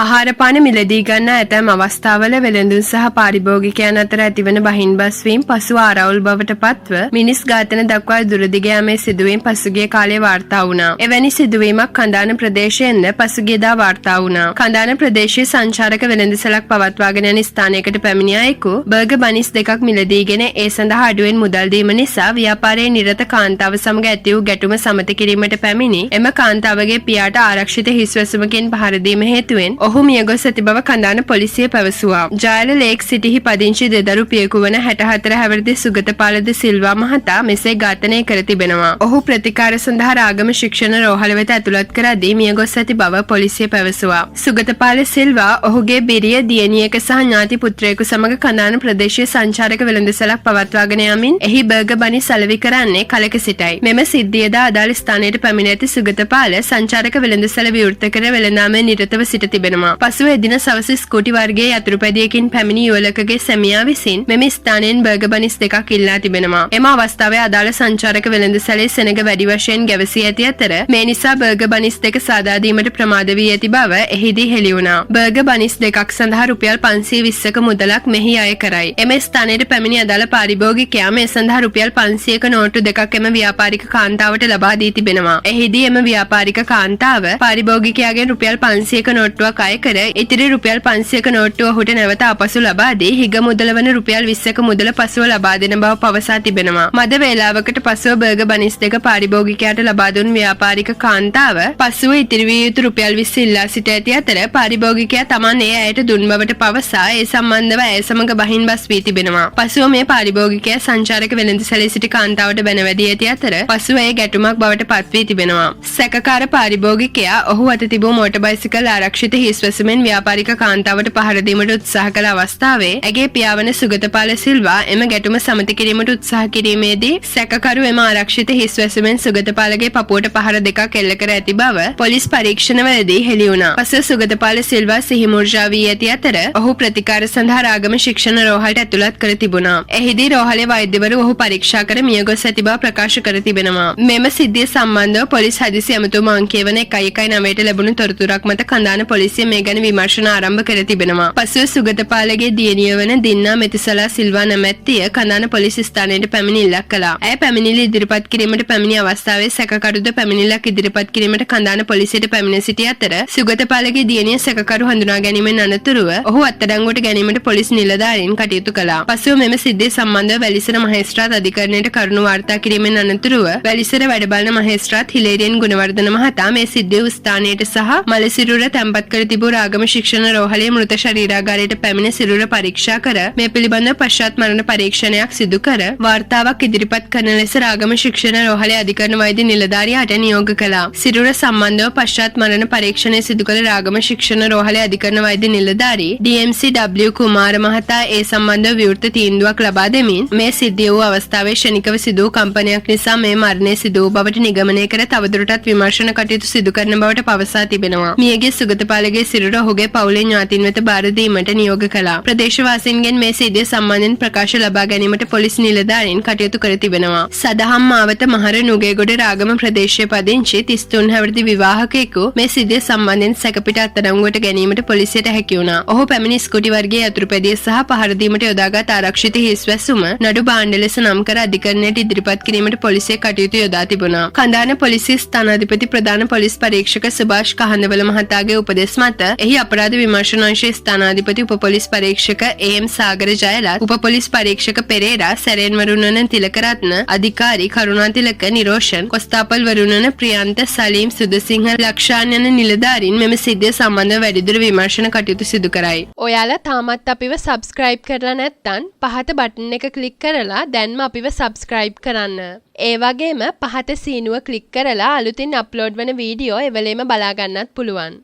ආහාර පාන මිලදී ගන්නා ඇතැම් අවස්ථාවල වෙළඳුන් සහ පාරිභෝගිකයන් අතර ඇතිවන බහින්බස් වීම පසුව ආරවුල් බවට පත්ව මිනිස් ඝාතන දක්වා දුරදිග යාමේ සිදුවීම් පසුගිය කාලයේ වාර්තා වුණා. එවැනි සිදුවීමක් කඳාන ප්‍රදේශයෙන්ද පසුගියදා වාර්තා වුණා. කඳාන ප්‍රදේශයේ සංචාරක වෙළඳසැලක් පවත්වාගෙන යන ස්ථානයකට පැමිණි අයෙකු බර්ගර් බනිස් දෙකක් මිලදීගෙන ඒ සඳහා අඩුවෙන් මුදල් දීම නිසා ව්‍යාපාරයේ නිරත කාන්තාව සමග ඇති වූ ගැටුම සමත කිරීමට පැමිණි එම කාන්තාවගේ පියාට ආරක්ෂිත හිස්වැසුමකින් පහර දීම හේතුවෙන් ඔහු මියගොස් ඇති බව කඳාන පොලිසිය පැවසුවා. ජයල ලේක් සිටිහි පදිංචි දෙදරු පියෙකු වන 64 හැවිරිදි සුගතපාල ද සිල්වා මහතා මෙසේ ඝාතනය කර තිබෙනවා. ඔහු ප්‍රතිකාර සඳහා රාගම ශික්ෂණ රෝහල වෙත ඇතුළත් කරදී මියගොස් ඇති බව පොලිසිය පැවසුවා. සුගතපාල සිල්වා ඔහුගේ බිරිය දියණියක සහ ඥාති පුත්‍රයෙකු සමග කඳාන ප්‍රදේශයේ සංචාරක වෙළඳසැලක් පවත්වාගෙන යමින් එහි බර්ගර් බනිස් සලවි කරන්නේ කලක සිටයි. මෙම සිද්ධියද අදාළ ස්ථානයට පැමිණ ඇති සුගතපාල සංචාරක වෙළඳසැල විවෘත කර වෙළඳාමේ නිරතව සිට තිබෙනවා. පසුව එදින සවස ස්කූටි වර්ගයේ යතුරුපැදියකින් පැමිණි යුවලකගේ සැමියා විසින් මෙම ස්ථානයෙන් බර්ගර් බනිස් දෙකක් ඉල්ලා තිබෙනවා. එම අවස්ථාවේ අදාළ සංචාරක වෙළඳසැලේ සෙනඟ වැඩි වශයෙන් ගැවසී ඇති අතර මේ නිසා බර්ගර් බනිස් දෙක සාදා දීමට ප්‍රමාද වී ඇති බව එහිදී හෙළි වුණා. බර්ගර් බනිස් දෙකක් සඳහා රුපියල් 520ක මුදලක් මෙහි අය කරයි. එම ස්ථානයට පැමිණි අදාළ පාරිභෝගිකයා මේ සඳහා රුපියල් 500ක නෝට්ටු දෙකක් එම ව්‍යාපාරික කාන්තාවට ලබා දී තිබෙනවා. එහිදී එම ව්‍යාපාරික කාන්තාව පාරිභෝගිකයාගෙන් රුපියල් 500ක නෝට්ටුවක් අය කර ඉතිරි රුපියල් 500ක නෝට්ටුව ඔහුට නැවත අපසු ලබා දී හිග මුදල වන රුපියල් 20ක මුදල පසුව ලබා දෙන බව පවසා තිබෙනවා. මද වේලාවකට පසුව බර්ගර් බනිස් දෙක පාරිභෝගිකයාට ලබා දුන් ව්‍යාපාරික කාන්තාව පසුව ඉතිරි විය යුතු රුපියල් 20 ඉල්ලා සිට ඇති අතර පාරිභෝගිකයා Taman ඒ ඇයට දුන් බවට පවසා ඒ සම්බන්ධව ඇය සමග බහින්බස් වී තිබෙනවා. පසුව මේ පාරිභෝගිකයා සංචාරක වෙළඳසැලේ සිටි කාන්තාවට බැනවැදී ඇති අතර පසුව ඒ ගැටුමක් බවට පත් වී තිබෙනවා. සැකකාර පාරිභෝගිකයා ඔහු අත තිබූ මෝටර් බයිසිකල් ආරක්ෂිත හිස්වැසුමෙන් ව්‍යාපාරික කාන්තාවට පහර දීමට උත්සාහ කළ අවස්ථාවේ ඇගේ පියාවන සුගතපාල සිල්වා එම ගැටුම සමත කිරීමට උත්සාහ කිරීමේදී සැකකරු එම ආරක්ෂිත හිස්වැසුමෙන් සුගතපාලගේ පපුවට පහර දෙකක් එල්ල කර ඇති බව පොලිස් පරීක්ෂණවලදී හෙළි වුණා. පසුව සුගතපාල සිල්වා සිහිමුර්ජා වී ඇති අතර ඔහු ප්‍රතිකාර සඳහා රාගම ශික්ෂණ රෝහලට ඇතුළත් කර තිබුණා. එහිදී රෝහලේ වෛද්‍යවරු ඔහු පරීක්ෂා කර මියගොස් ඇති බව ප්‍රකාශ කර තිබෙනවා. මෙම සිද්ධිය සම්බන්ධව පොලිස් හදිසි ඇමතුම අංකය වන 119ට ලැබුණු තොරතුරක් මත කඳාන පොලිසිය මේ ගැන විමර්ශන ආරම්භ කර තිබෙනවා. පසුව සුගතපාලගේ දියණිය වන දින්නා මෙතිසලා සිල්වා නැමැත්තිය කඳාන පොලිස් ස්ථානයට පැමිණිල්ලක් කළා. ඇය පැමිණිලි ඉදිරිපත් කිරීමට පැමිණි අවස්ථාවේ සැකකරුද පැමිණිල්ලක් ඉදිරිපත් කිරීමට කඳාන පොලිසියට පැමිණ සිටි අතර සුගතපාලගේ දියණිය සැකකරු හඳුනා ගැනීමෙන් අනතුරුව ඔහු අත්අඩංගුවට ගැනීමට පොලිස් නිලධාරීන් කටයුතු කළා. පසුව මෙම සිද්ධිය සම්බන්ධව වැලිසර මහේස්ත්‍රාත් අධිකරණයට කරුණු වාර්තා කිරීමෙන් අනතුරුව වැලිසර වැඩබලන මහේස්ත්‍රාත් හිලේරියන් ගුණවර්ධන මහතා මේ සිද්ධිය වූ ස්ථානයට සහ මලසිරුර තැන්පත් කර තිබූ රාගම ශික්ෂණ රෝහලේ මෘත ශරීරාගාරයට පැමිණ සිරුර පරීක්ෂා කර මේ පිළිබඳව පශ්චාත් මරණ පරීක්ෂණයක් සිදු කර වාර්තාවක් ඉදිරිපත් කරන ලෙස රාගම ශික්ෂණ රෝහලේ අධිකරණ වෛද්‍ය නිලධාරියාට නියෝග කළා. සිරුර සම්බන්ධව පශ්චාත් මරණ පරීක්ෂණය සිදු කළ රාගම ශික්ෂණ රෝහලේ අධිකරණ වෛද්‍ය නිලධාරී DMC.W. කුමාර මහතා ඒ සම්බන්ධව විවෘත තීන්දුවක් ලබා දෙමින් මේ සිද්ධිය වූ අවස්ථාවේ ක්ෂණිකව සිදු වූ කම්පනයක් නිසා මේ මරණය සිදු වූ බවට නිගමනය කර තවදුරටත් විමර්ශන කටයුතු සිදු කරන බවට පවසා තිබෙනවා. මියගිය සුගතපාලගේ සිරුර ඔහුගේ පවුලේ ඥාතීන් වෙත බාර දීමට නියෝග කළා. ප්‍රදේශවාසීන්ගෙන් මේ සිද්ධිය සම්බන්ධයෙන් ප්‍රකාශ ලබා ගැනීමට පොලිස් නිලධාරීන් කටයුතු කර තිබෙනවා. සදහම් මාවත මහර නුගේගොඩ රාගම ප්‍රදේශයේ පදිංචි 33 හැවිරිදි විවාහකයෙකු මේ සිද්ධිය සම්බන්ධයෙන් සැකපිට අත්අඩංගුවට ගැනීමට පොලිසියට හැකි වුණා. ඔහු පැමිණි ස්කූටි වර්ගයේ යතුරුපැදිය සහ පහර දීමට යොදාගත් ආරක්ෂිත හිස්වැසුම නඩු භාණ්ඩ ලෙස නම් කර අධිකරණයට ඉදිරිපත් කිරීමට පොලිසිය කටයුතු යොදා තිබුණා. කඳාන පොලිසිය ස්ථානාධිපති ප්‍රධාන පොලිස් පරීක්ෂක සුභාෂ් කහඳවල මහතාගේ උපදෙස් මත එහි අපරාධ විමර්ශන අංශයේ ස්ථානාධිපති උප පොලිස් පරීක්ෂක AM සාගර ජයලත් උප පොලිස් පරීක්ෂක පෙරේරා සැරෙන් වරුණන තිලකරත්න අධිකාරී කරුණාතිලක නිරෝෂන් කොස්තාපල් වරුණන ප්‍රියන්ත සලීම් සුදසිංහ ලක්ෂාන් යන නිලධාරීන් මෙම සිද්ධිය සම්බන්ධව වැඩිදුර විමර්ශන කටයුතු සිදු කරයි. ඔයාලා තාමත් අපිව සබ්ස්ක්‍රයිබ් කරලා නැත්නම් පහත බටන් එක ක්ලික් කරලා දැන්ම අපිව සබ්ස්ක්‍රයිබ් කරන්න. ඒ වගේම පහත සීනුව ක්ලික් කරලා අලුතින් අප්ලෝඩ් වන වීඩියෝ එවලේම බලා ගන්නත් පුළුවන්.